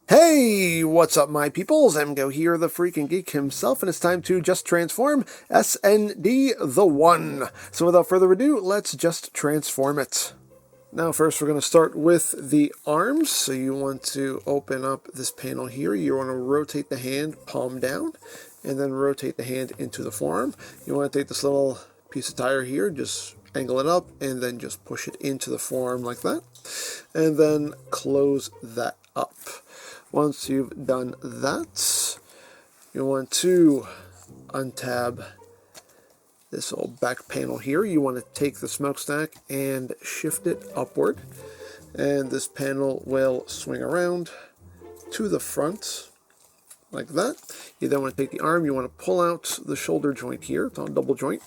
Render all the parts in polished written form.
Hey, what's up, my peoples? Emgo here, the freaking geek himself, and it's time to just transform S.N.D. the One. So without further ado, let's just transform it. Now first we're going to start with the arms. So you want to open up this panel here. You want to rotate the hand palm down, and then rotate the hand into the forearm. You want to take this little piece of tire here, just angle it up, and then just push it into the forearm like that. And then close that up. Once you've done that, you want to untab this old back panel here. You want to take the smokestack and shift it upward, and this panel will swing around to the front like that. You then want to take the arm, you want to pull out the shoulder joint here. It's on a double joint.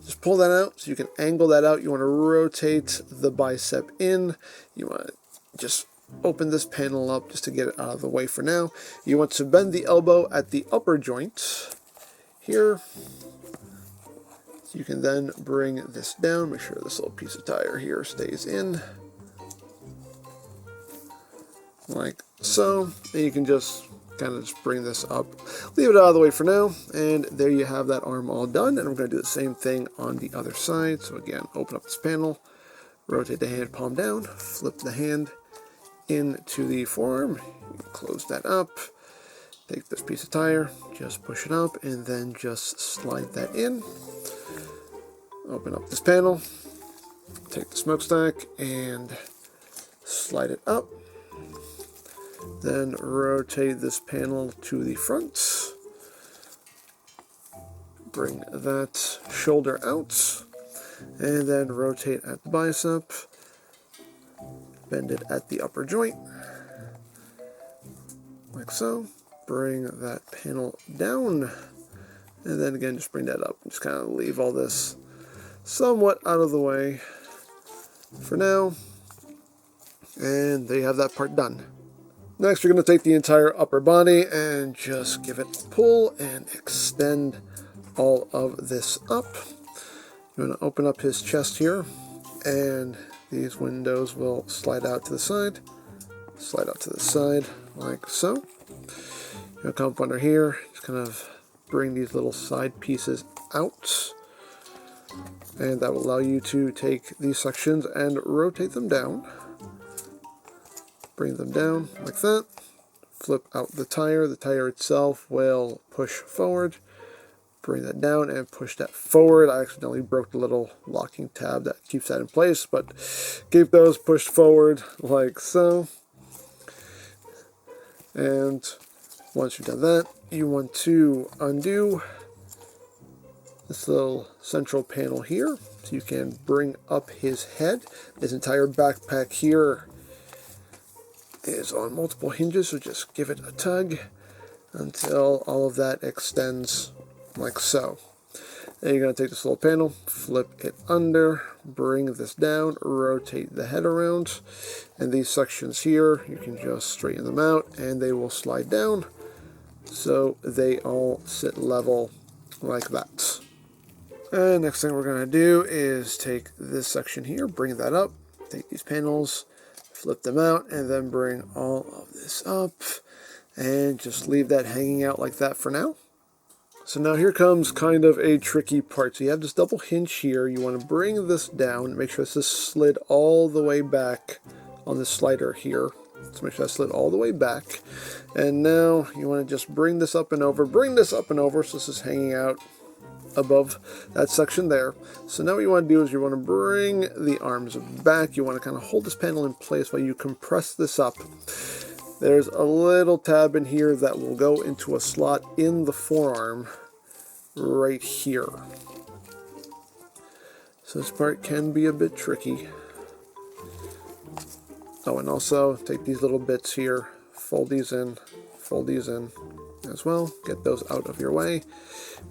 Just pull that out so you can angle that out. You want to rotate the bicep in. You want to just open this panel up just to get it out of the way for now. You want to bend the elbow at the upper joint here. You can then bring this down. Make sure this little piece of tire here stays in. Like so. And you can just kind of just bring this up. Leave it out of the way for now. And there you have that arm all done. And we're going to do the same thing on the other side. So again, open up this panel. Rotate the hand palm down. Flip the hand into the forearm, close that up, take this piece of tire, just push it up, and then just slide that in. Open up this panel, take the smokestack, and slide it up. Then rotate this panel to the front. Bring that shoulder out, and then rotate at the bicep. Bend it at the upper joint, like so. Bring that panel down, and then again, just bring that up. Just kind of leave all this somewhat out of the way for now. And there you have that part done. Next, we're going to take the entire upper body and just give it a pull and extend all of this up. You want to open up his chest here, and these windows will slide out to the side, like so. You'll come up under here, just kind of bring these little side pieces out, and that will allow you to take these sections and rotate them down. Bring them down like that. Flip out the tire itself will push forward. Bring that down and push that forward. I accidentally broke the little locking tab that keeps that in place, but keep those pushed forward like so. And once you've done that, you want to undo this little central panel here so you can bring up his head. His entire backpack here is on multiple hinges, so just give it a tug until all of that extends like so. Then you're going to take this little panel, flip it under, bring this down, rotate the head around, and these sections here, you can just straighten them out, and they will slide down, so they all sit level like that. And next thing we're going to do is take this section here, bring that up, take these panels, flip them out, and then bring all of this up, and just leave that hanging out like that for now. So now here comes kind of a tricky part. So you have this double hinge here. You want to bring this down, make sure this is slid all the way back on the slider here. So make sure that's slid all the way back. And now you want to just bring this up and over, so this is hanging out above that section there. So now what you want to do is you want to bring the arms back. You want to kind of hold this panel in place while you compress this up. There's a little tab in here that will go into a slot in the forearm right here. So this part can be a bit tricky. Oh, and also take these little bits here, fold these in as well. Get those out of your way.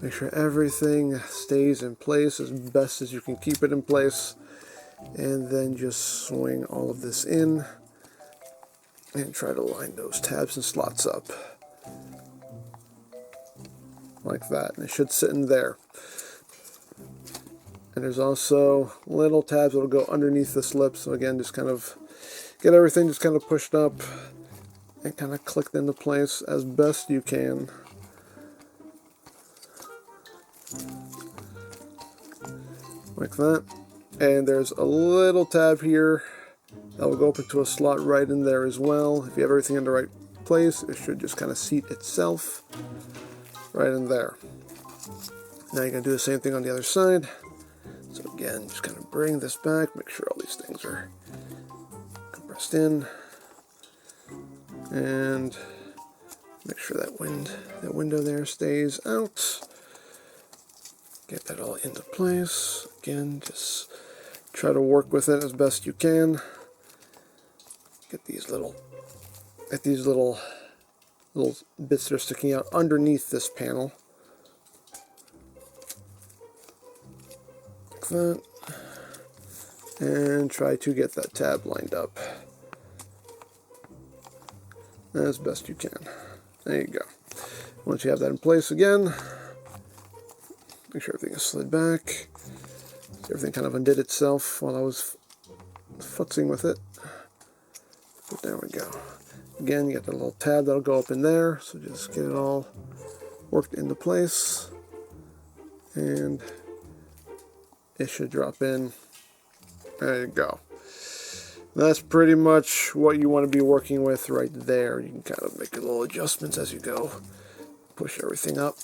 Make sure everything stays in place as best as you can keep it in place. And then just swing all of this in. And try to line those tabs and slots up. Like that. And it should sit in there. And there's also little tabs that will go underneath this lip. So again, just kind of get everything just kind of pushed up and kind of clicked into place as best you can. Like that. And there's a little tab here that will go up into a slot right in there as well. If you have everything in the right place, it should just kind of seat itself right in there. Now you're going to do the same thing on the other side. So again, just kind of bring this back, make sure all these things are compressed in, and make sure that window there stays out. Get that all into place. Again, just try to work with it as best you can. Get these little bits that are sticking out underneath this panel. Like that. And try to get that tab lined up as best you can. There you go. Once you have that in place again, make sure everything is slid back. Everything kind of undid itself while I was futzing with it. But there we go. Again, you got the little tab that'll go up in there, so just get it all worked into place, and it should drop in. There you go. That's pretty much what you want to be working with right there. You can kind of make little adjustments as you go. Push everything up.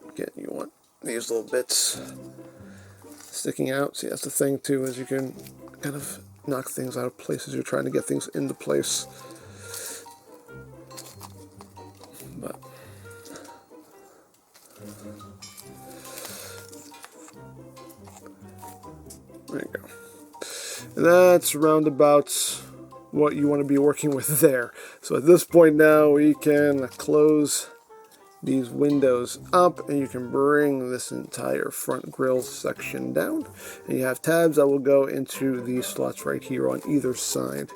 Again, you want these little bits sticking out. See, that's the thing too, is you can kind of knock things out of place as you're trying to get things into place. But there you go. And that's roundabout what you want to be working with there. So at this point now, we can close these windows up, and you can bring this entire front grille section down, and you have tabs that will go into these slots right here on either side.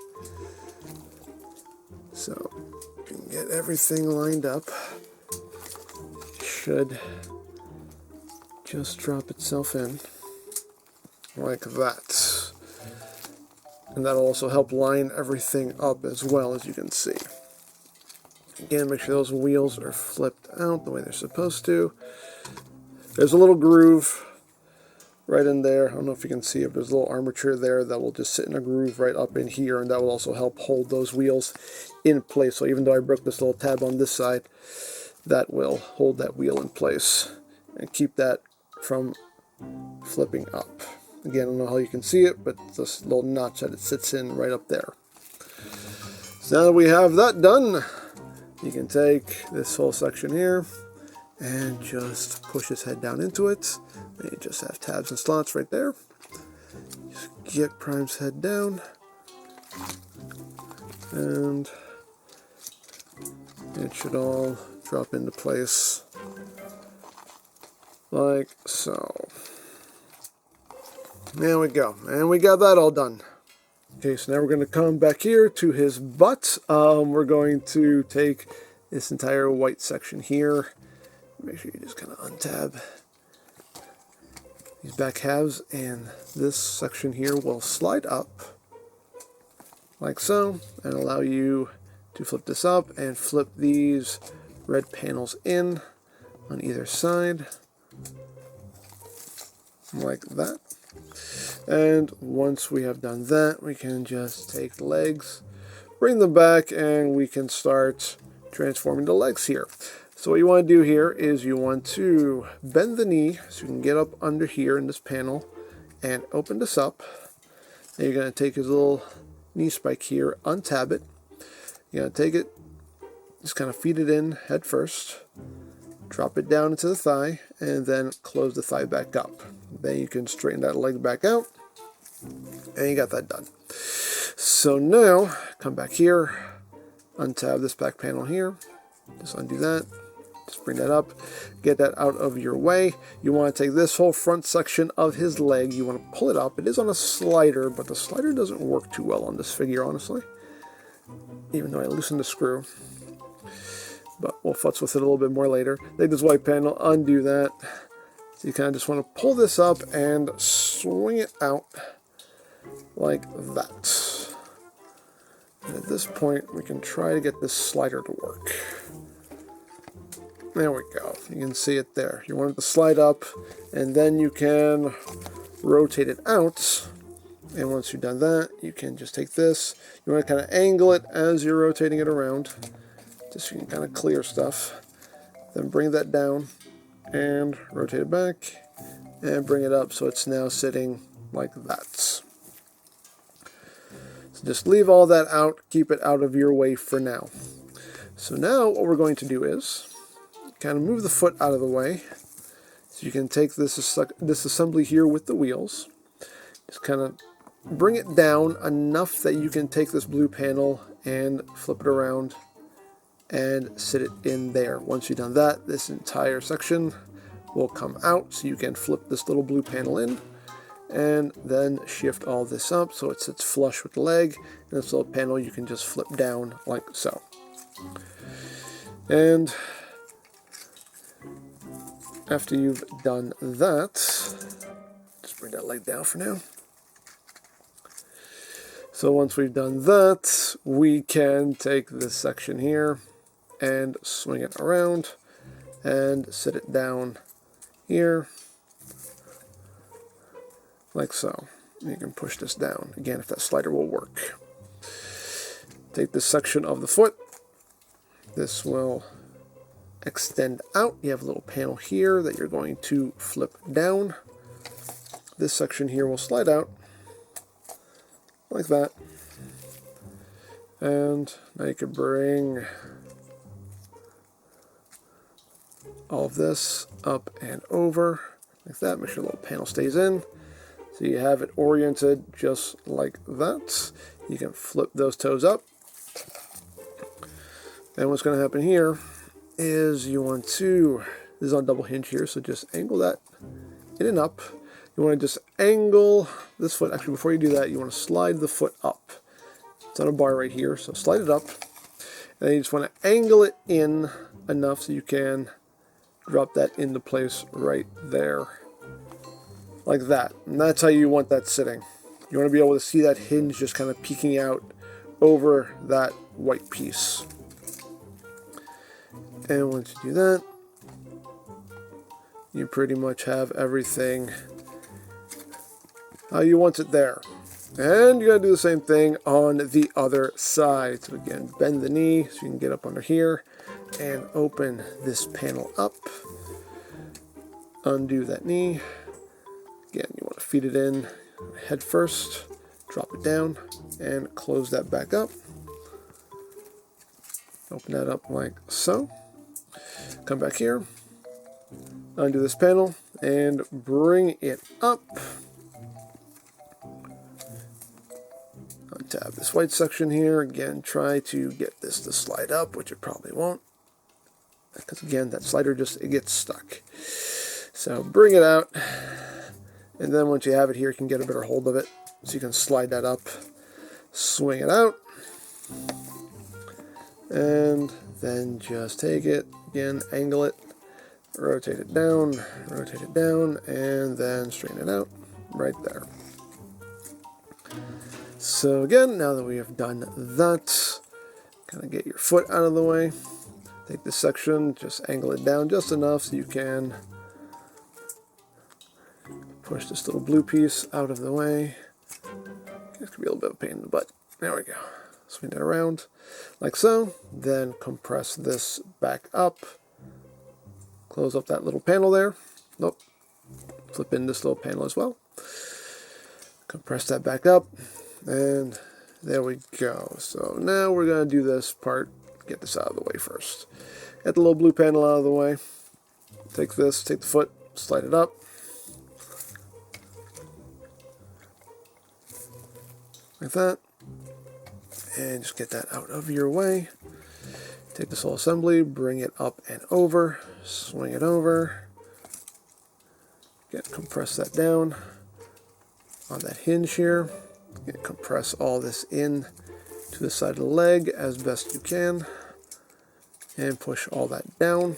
So you can get everything lined up. It should just drop itself in like that, and that'll also help line everything up as well, as you can see. Again, make sure those wheels are flipped out the way they're supposed to. There's a little groove right in there. I don't know if you can see it, but there's a little armature there that will just sit in a groove right up in here, and that will also help hold those wheels in place. So even though I broke this little tab on this side, that will hold that wheel in place and keep that from flipping up. Again, I don't know how you can see it, but this little notch that it sits in right up there. So now that we have that done, you can take this whole section here and just push his head down into it. And you just have tabs and slots right there. Just get Prime's head down, and it should all drop into place like so. There we go, and we got that all done. Okay, so now we're going to come back here to his butt. We're going to take this entire white section here. Make sure you just kind of untab these back halves, and this section here will slide up like so, and allow you to flip this up and flip these red panels in on either side like that. And once we have done that, we can just take the legs, bring them back, and we can start transforming the legs here. So what you want to do here is you want to bend the knee so you can get up under here in this panel and open this up. Then you're going to take his little knee spike here, untab it. You're going to take it, just kind of feed it in head first, drop it down into the thigh, and then close the thigh back up. Then you can straighten that leg back out, and you got that done. So now, come back here, untab this back panel here, just undo that, just bring that up, get that out of your way. You want to take this whole front section of his leg, you want to pull it up. It is on a slider, but the slider doesn't work too well on this figure, honestly, even though I loosened the screw. But we'll futz with it a little bit more later. Take this white panel, undo that. So you kind of just want to pull this up and swing it out like that. And at this point, we can try to get this slider to work. There we go. You can see it there. You want it to slide up, and then you can rotate it out. And once you've done that, you can just take this. You want to kind of angle it as you're rotating it around, just so you can kind of clear stuff. Then bring that down and rotate it back and bring it up so it's now sitting like that. So just leave all that out, keep it out of your way for now. So now what we're going to do is kind of move the foot out of the way. So you can take this assembly here with the wheels. Just kind of bring it down enough that you can take this blue panel and flip it around and sit it in there. Once you've done that, this entire section will come out, so you can flip this little blue panel in and then shift all this up so it sits flush with the leg, and this little panel you can just flip down like so. And after you've done that, just bring that leg down for now. So once we've done that, we can take this section here and swing it around and sit it down here like so. You can push this down again if that slider will work. Take this section of the foot. This will extend out. You have a little panel here that you're going to flip down. This section here will slide out like that. And now you can bring all of this up and over like that. Make sure the little panel stays in. So you have it oriented just like that. You can flip those toes up. And what's going to happen here is you want to, this is on double hinge here, so just angle that in and up. You want to just angle this foot. Actually, before you do that, you want to slide the foot up. It's on a bar right here, so slide it up. And then you just want to angle it in enough so you can drop that into place right there. Like that. And that's how you want that sitting. You want to be able to see that hinge just kind of peeking out over that white piece. And once you do that, you pretty much have everything how you want it there. And you're going to do the same thing on the other side. So again, bend the knee so you can get up under here and open this panel up. Undo that knee. Again, you want to feed it in head first, drop it down, and close that back up. Open that up like so. Come back here, undo this panel, and bring it up. Untab this white section here. Again, try to get this to slide up, which it probably won't, because again, that slider it gets stuck. So bring it out, and then once you have it here, you can get a better hold of it. So you can slide that up, swing it out, and then just take it, again, angle it, rotate it down, and then straighten it out right there. So again, now that we have done that, kind of get your foot out of the way. Take this section, just angle it down just enough so you can push this little blue piece out of the way. This could be a little bit of a pain in the butt. There we go. Swing that around like so. Then compress this back up. Close up that little panel there. Nope. Flip in this little panel as well. Compress that back up. And there we go. So now we're going to do this part. Get this out of the way first. Get the little blue panel out of the way. Take this, take the foot, slide it up. Like that. And just get that out of your way. Take this whole assembly, bring it up and over, swing it over. Again, compress that down on that hinge here. Again, compress all this in to the side of the leg as best you can. And push all that down.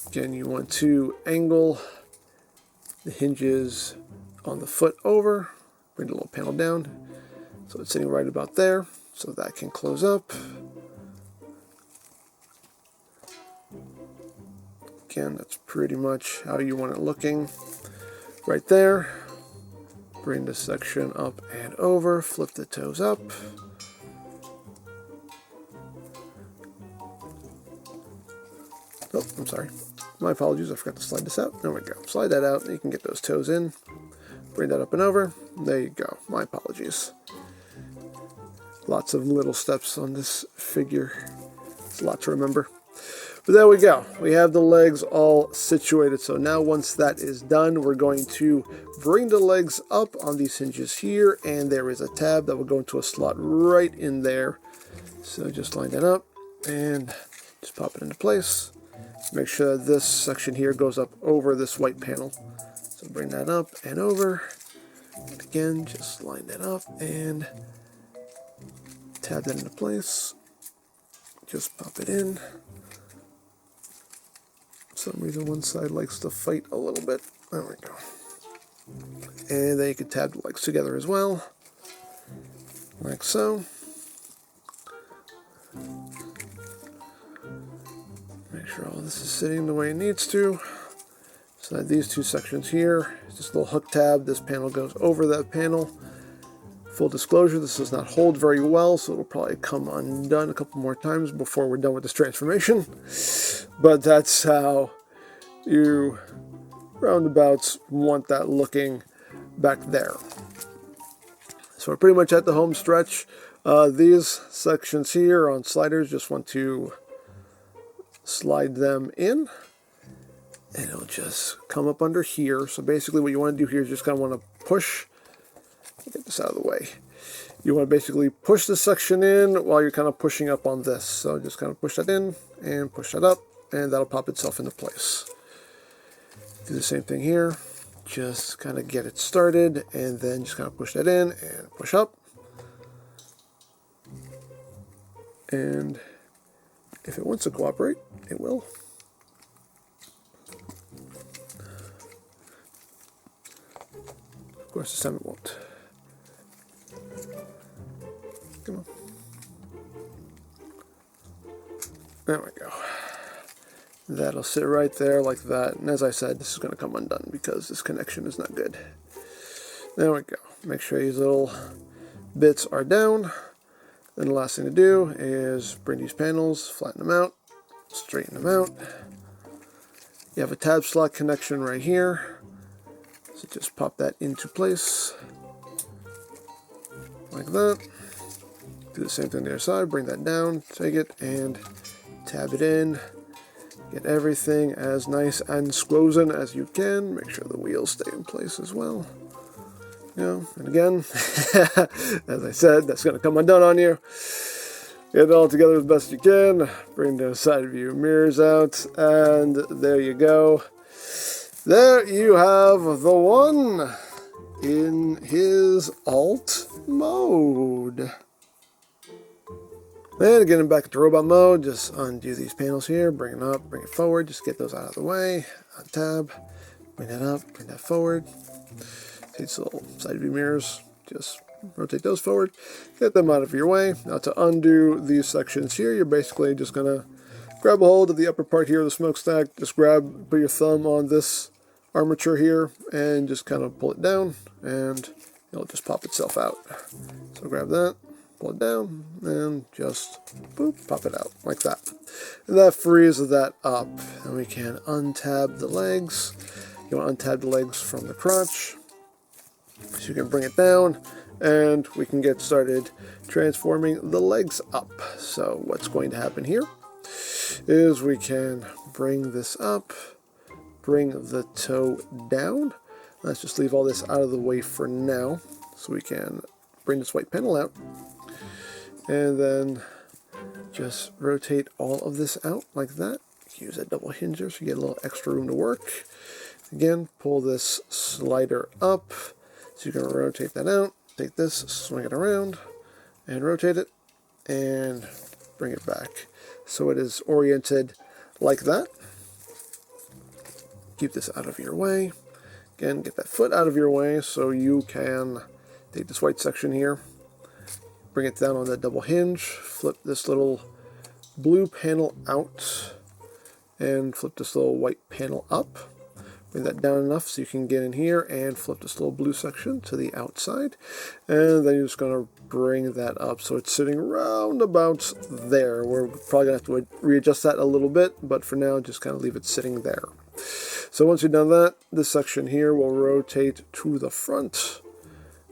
Again, you want to angle the hinges on the foot over, bring the little panel down, So it's sitting right about there, so that can close up. Again, that's pretty much how you want it looking right there. Bring this section up and over, flip the toes up. Oh, I'm sorry. My apologies, I forgot to slide this out. There we go. Slide that out, and you can get those toes in. Bring that up and over. There you go. My apologies. Lots of little steps on this figure. It's a lot to remember. But there we go. We have the legs all situated. So now once that is done, we're going to bring the legs up on these hinges here. And there is a tab that will go into a slot right in there. So just line that up and just pop it into place. Make sure that this section here goes up over this white panel. So bring that up and over. And again, just line that up and tab that into place. Just pop it in. For some reason one side likes to fight a little bit. There we go. And then you can tab the legs together as well. Like so. Make sure all this is sitting the way it needs to. So that these two sections here, this little hook tab, this panel goes over that panel. Full disclosure, this does not hold very well, so it'll probably come undone a couple more times before we're done with this transformation. But that's how you roundabouts want that looking back there. So we're pretty much at the home stretch. These sections here on sliders, just want to slide them in. And it'll just come up under here. So basically what you want to do here is just kind of want to push. Get this out of the way. You want to basically push this section in while you're kind of pushing up on this. So just kind of push that in and push that up, and that'll pop itself into place. Do the same thing here. Just kind of get it started, and then just kind of push that in and push up. And if it wants to cooperate, it will. Of course, this time it won't. Come on. There we go. That'll sit right there like that. And as I said, this is going to come undone because this connection is not good. There we go. Make sure these little bits are down. Then the last thing to do is bring these panels, flatten them out, straighten them out. You have a tab slot connection right here. So just pop that into place. Like that. Do the same thing on the other side. Bring that down, take it, and tab it in. Get everything as nice and squozen as you can. Make sure the wheels stay in place as well. You know, and again, as I said, that's going to come undone on you. Get it all together as best you can. Bring the side view mirrors out, and there you go. There you have the one in his alt mode. And getting back into robot mode, just undo these panels here, bring it up, bring it forward, just get those out of the way. Untab, bring that up, bring that forward. These little side view mirrors, just rotate those forward, get them out of your way. Now to undo these sections here, you're basically just gonna grab a hold of the upper part here of the smokestack, just put your thumb on this armature here, and just kind of pull it down, and it'll just pop itself out. So grab that, pull it down, and just boop, pop it out like that. And that frees that up. And we can untab the legs. You want to untab the legs from the crotch. So you can bring it down, and we can get started transforming the legs up. So what's going to happen here is we can bring this up, bring the toe down. Let's just leave all this out of the way for now, so we can bring this white panel out, and then just rotate all of this out like that. Use that double hinger so you get a little extra room to work. Again, pull this slider up, so you can rotate that out. Take this, swing it around, and rotate it, and bring it back. So it is oriented like that. Keep this out of your way. Again, get that foot out of your way so you can take this white section here, bring it down on that double hinge, flip this little blue panel out, and flip this little white panel up. Bring that down enough so you can get in here and flip this little blue section to the outside. And then you're just going to bring that up so it's sitting round about there. We're probably going to have to readjust that a little bit, but for now, just kind of leave it sitting there. So once you've done that, this section here will rotate to the front.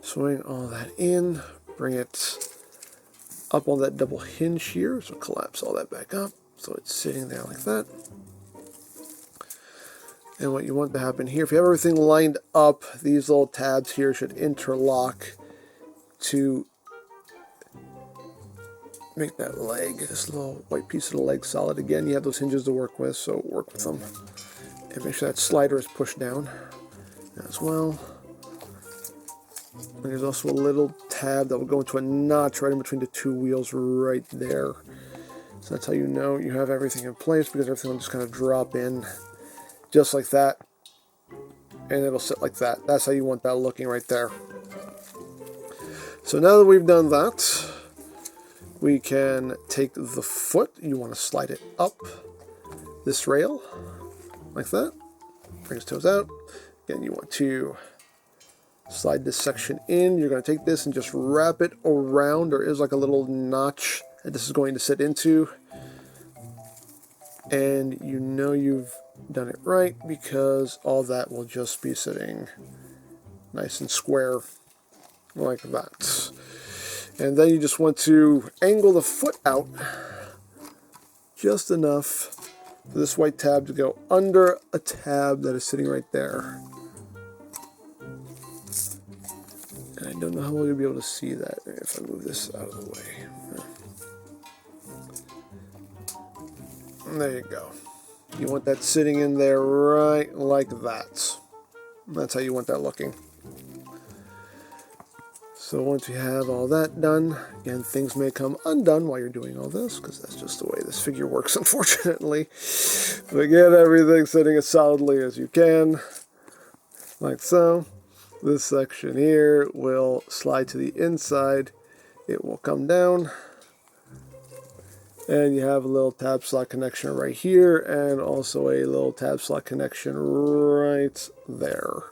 Swing all that in, bring it up on that double hinge here, so collapse all that back up so it's sitting there like that. And what you want to happen here, if you have everything lined up, these little tabs here should interlock to make that leg, this little white piece of the leg solid. Again, you have those hinges to work with, so work with them. And make sure that slider is pushed down as well. And there's also a little tab that will go into a notch right in between the two wheels right there. So that's how you know you have everything in place, because everything will just kind of drop in just like that. And it'll sit like that. That's how you want that looking right there. So now that we've done that, we can take the foot. You want to slide it up this rail like that. Bring his toes out. Again, you want to slide this section in. You're going to take this and just wrap it around. There is like a little notch that this is going to sit into. And you know you've done it right because all that will just be sitting nice and square like that. And then you just want to angle the foot out just enough for this white tab to go under a tab that is sitting right there. And I don't know how well you'll be able to see that if I move this out of the way. And there you go. You want that sitting in there right like that. That's how you want that looking. So once you have all that done, again, things may come undone while you're doing all this, because that's just the way this figure works, unfortunately. But get everything sitting as solidly as you can, like so. This section here will slide to the inside. It will come down. And you have a little tab slot connection right here, and also a little tab slot connection right there.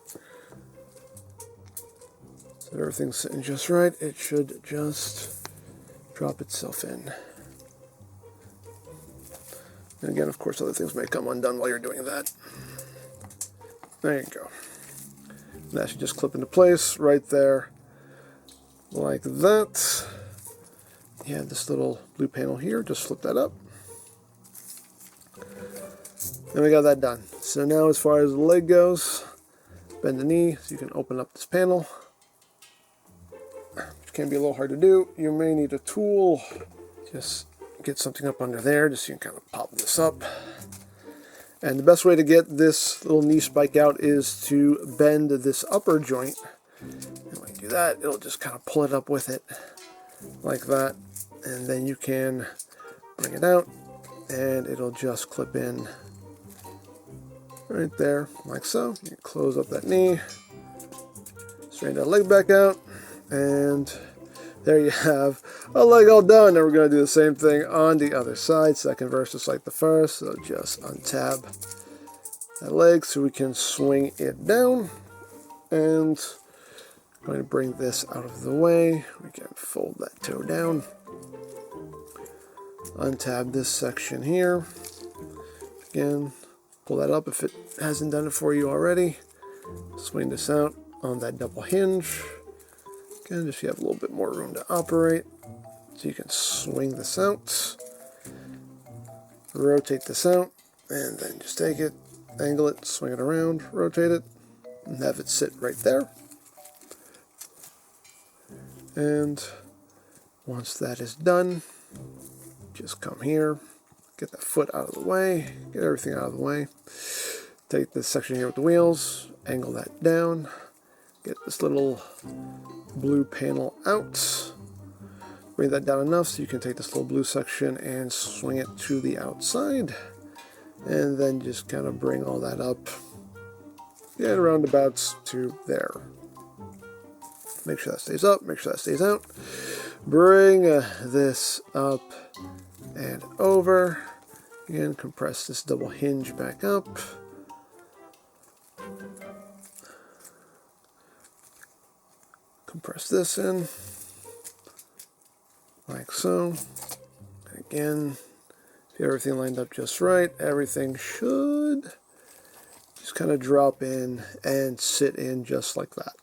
So everything's sitting just right. It should just drop itself in. And again, of course, other things may come undone while you're doing that. There you go. And that should just clip into place right there, like that. You have this little blue panel here. Just flip that up. And we got that done. So now as far as the leg goes, bend the knee so you can open up this panel. Which can be a little hard to do. You may need a tool. Just get something up under there just so you can kind of pop this up. And the best way to get this little knee spike out is to bend this upper joint. And when you do that, it'll just kind of pull it up with it like that. And then you can bring it out and it'll just clip in right there like so. You can close up that knee, straighten that leg back out, and there you have a leg all done. Now we're going to do the same thing on the other side, second verse just like the first. So just untab that leg so we can swing it down, and I'm going to bring this out of the way. We can fold that toe down, untab this section here, again pull that up if it hasn't done it for you already, swing this out on that double hinge. Again, just so you have a little bit more room to operate. So you can swing this out, rotate this out, and then just take it, angle it, swing it around, rotate it, and have it sit right there. And once that is done, just come here, get that foot out of the way, get everything out of the way. Take this section here with the wheels, angle that down, get this little blue panel out, bring that down enough so you can take this little blue section and swing it to the outside, and then just kind of bring all that up, get roundabouts to there. Make sure that stays up, make sure that stays out. Bring this up and over. Again, compress this double hinge back up. Compress this in, like so. Again, if you have everything lined up just right, everything should just kind of drop in and sit in just like that.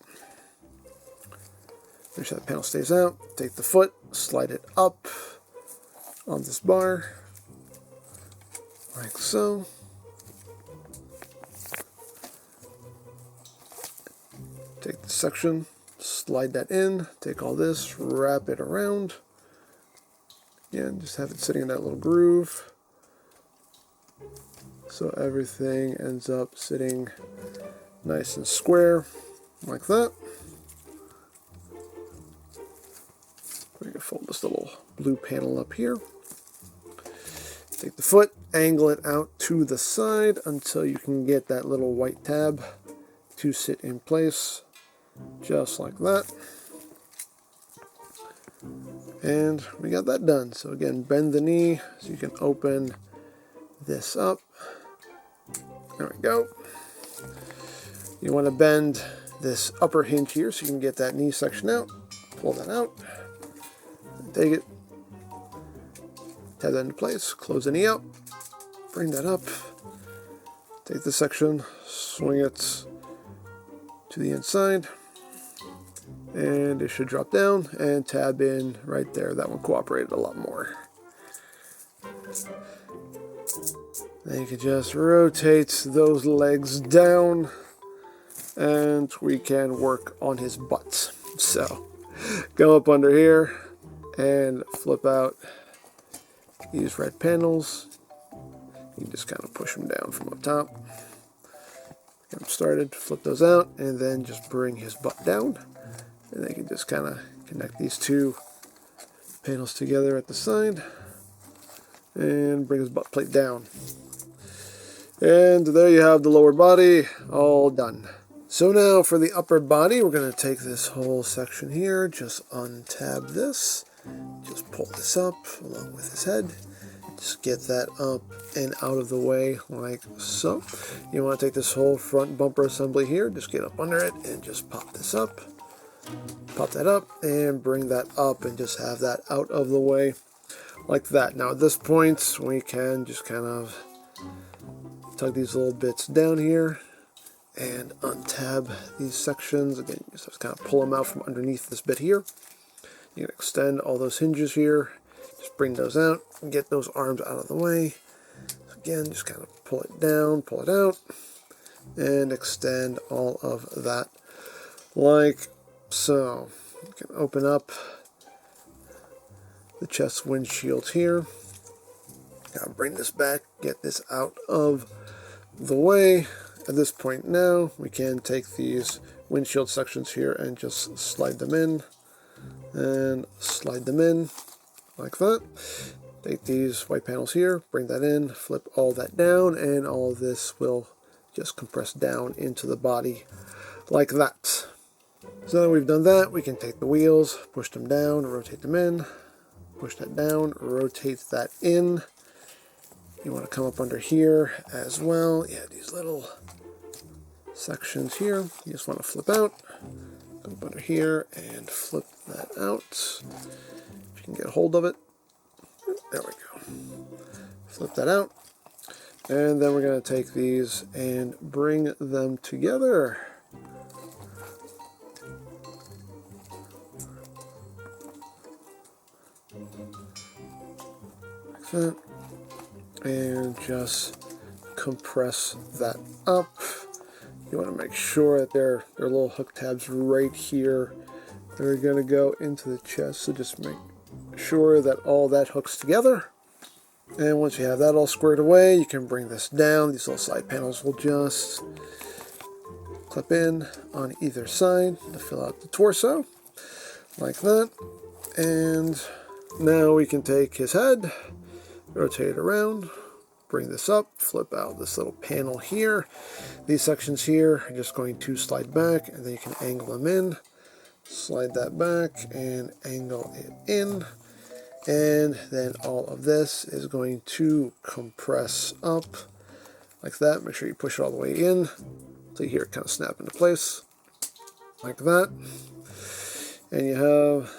Make sure that panel stays out. Take the foot, slide it up on this bar, like so. Take the section, slide that in, take all this, wrap it around. Again, just have it sitting in that little groove. So everything ends up sitting nice and square, like that. We can fold this little blue panel up here. Take the foot, angle it out to the side until you can get that little white tab to sit in place, just like that. And we got that done. So again, bend the knee so you can open this up. There we go. You want to bend this upper hinge here so you can get that knee section out. Pull that out. Take it. Tab that into place. Close the knee out. Bring that up. Take this section. Swing it to the inside. And it should drop down and tab in right there. That one cooperated a lot more. Then you can just rotate those legs down and we can work on his butt. So go up under here and flip out these red panels. You just kind of push them down from up top. Get them started, flip those out, and then just bring his butt down. And then you can just kind of connect these two panels together at the side and bring his butt plate down. And there you have the lower body all done. So now for the upper body, we're going to take this whole section here, just untab this, just pull this up along with his head. Just get that up and out of the way like so. You want to take this whole front bumper assembly here, just get up under it and just pop this up. Pop that up and bring that up and just have that out of the way like that. Now at this point, we can just kind of tug these little bits down here and untab these sections. Again, you just have to kind of pull them out from underneath this bit here. You can extend all those hinges here. Just bring those out and get those arms out of the way. Again, just kind of pull it down, pull it out, and extend all of that like so. You can open up the chest windshield here. Now bring this back, get this out of the way. At this point now, we can take these windshield sections here and just slide them in and slide them in like that. Take these white panels here, bring that in, flip all that down, and all of this will just compress down into the body like that. So now we've done that, we can take the wheels, push them down, rotate them in, push that down, rotate that in. You want to come up under here as well. Yeah, these little sections here, you just want to flip out. Come up under here and flip that out. If you can get a hold of it. There we go. Flip that out. And then we're going to take these and bring them together. Like that. And just compress that up. You want to make sure that there are little hook tabs right here. They're going to go into the chest, so just make sure that all that hooks together. And once you have that all squared away, you can bring this down. These little side panels will just clip in on either side to fill out the torso, like that. And now we can take his head, rotate it around, bring this up, flip out this little panel here. These sections here are just going to slide back, and then you can angle them in slide that back and angle it in. And then all of this is going to compress up like that. Make sure you push it all the way in so you hear it kind of snap into place like that. And you have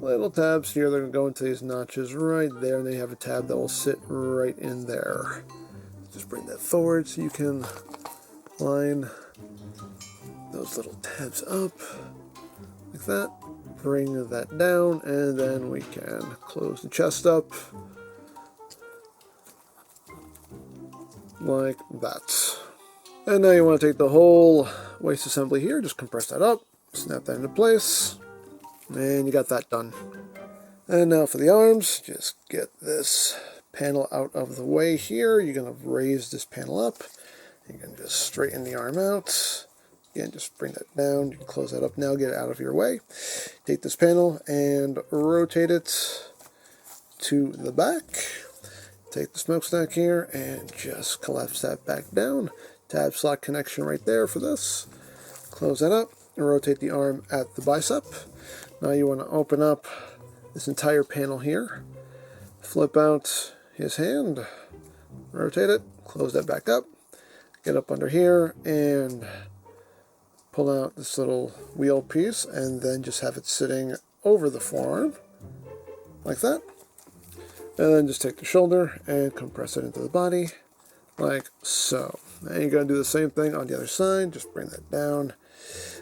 little tabs here that are going to go into these notches right there, and then you have a tab that will sit right in there. Just bring that forward so you can line those little tabs up like that. Bring that down, and then we can close the chest up like that. And now you want to take the whole waist assembly here, just compress that up, snap that into place, and you got that done. And now for the arms, just get this panel out of the way here. You're going to raise this panel up. You can just straighten the arm out. Again, just bring that down. You can close that up now, get it out of your way. Take this panel and rotate it to the back. Take the smokestack here and just collapse that back down. Tab slot connection right there for this. Close that up and rotate the arm at the bicep. Now you want to open up this entire panel here. Flip out his hand. Rotate it. Close that back up. Get up under here and pull out this little wheel piece, and then just have it sitting over the forearm like that. And then just take the shoulder and compress it into the body like so. Now you're going to do the same thing on the other side. Just bring that down.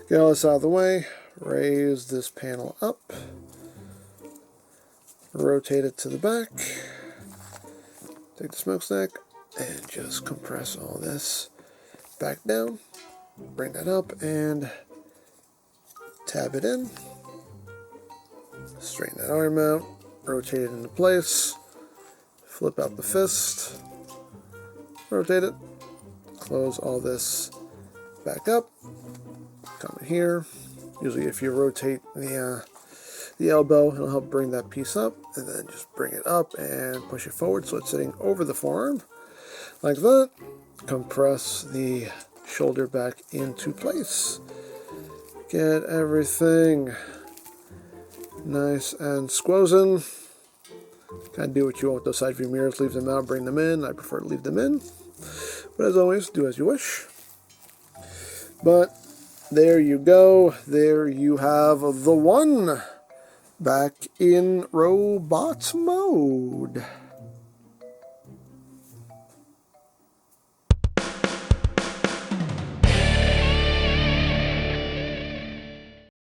Get all this out of the way. Raise this panel up. Rotate it to the back. Take the smokestack and just compress all this back down. Bring that up and tab it in. Straighten that arm out. Rotate it into place. Flip out the fist. Rotate it. Close all this back up. Come in here. Usually if you rotate the elbow, it'll help bring that piece up. And then just bring it up and push it forward so it's sitting over the forearm. Like that. Compress the shoulder back into place. Get everything nice and squozen. Kind of do what you want with those side view mirrors. Leave them out, bring them in. I prefer to leave them in. But as always, do as you wish. But there you go. There you have the one back in robot mode.